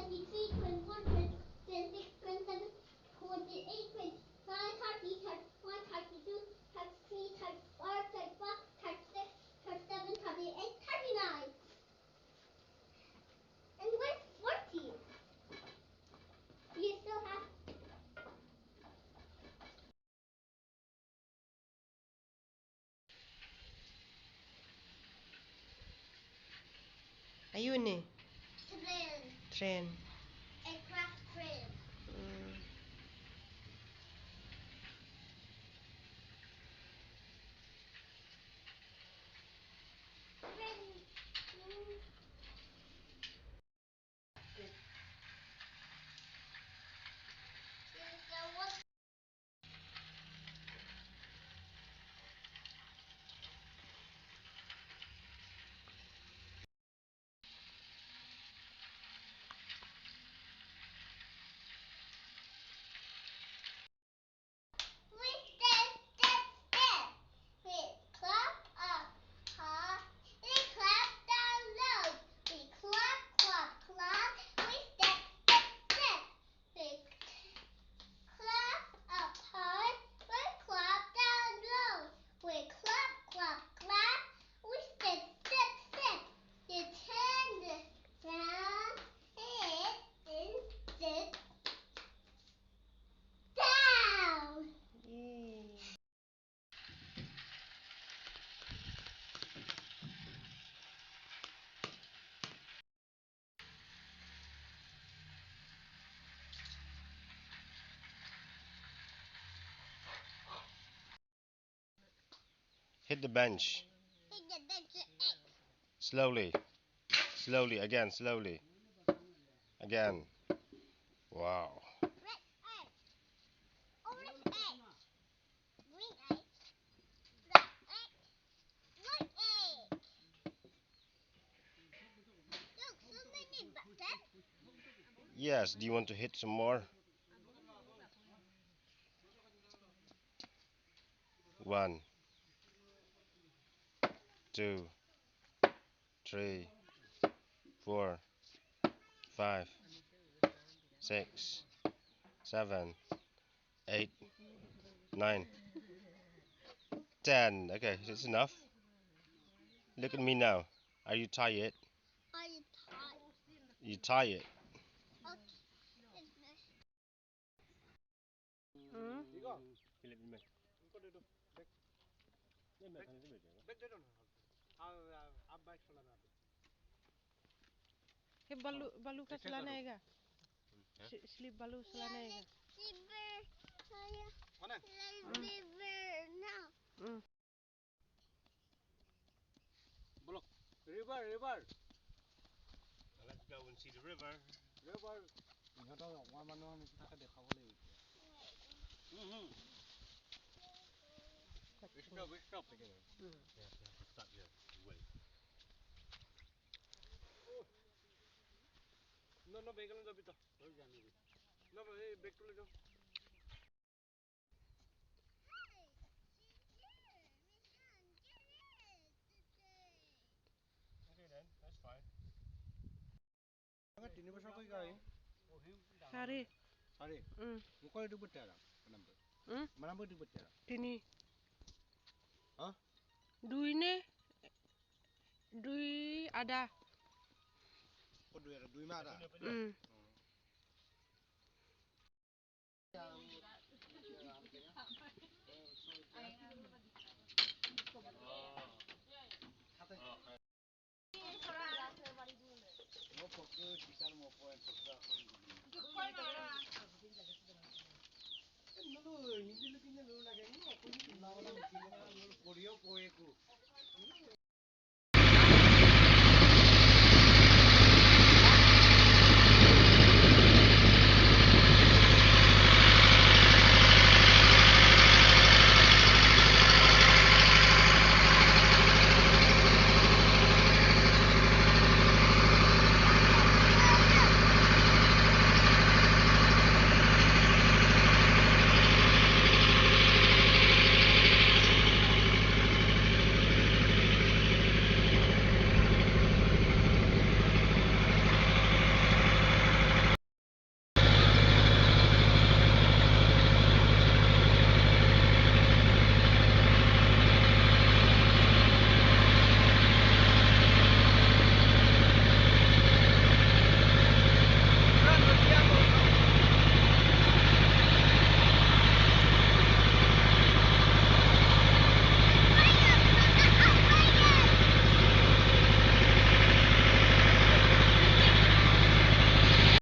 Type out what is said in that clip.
23, 24, 26, 27, 28, 29, 30, 31, 32, 33, 34, 35, 36, 37, 38, 39. And where's 40? You still have... Ayun eh. Train. Train. Aircraft train. Hit the bench. Slowly. Slowly. Again. Slowly. Again. Wow. Yes. Do you want to hit some more? 1, 2, 3, 4, 5, 6, 7, 8, 9, 10. Okay, it's enough. Look at me now. Are you tired? You tired? ये बालू का चलाना आएगा slip बालू चलाना आएगा River. Let's go and see the river. We stop again. Yeah, start here. Wait. No, vehicle no bito. No, back to little. Okay then, that's fine. Sari Muka itu betul tak? Mana betul betul? tini Hah? dui ne dui ada Oh, dua mana? Hindi lagi na lagi. Ako hindi na lang. Puriyo po eko.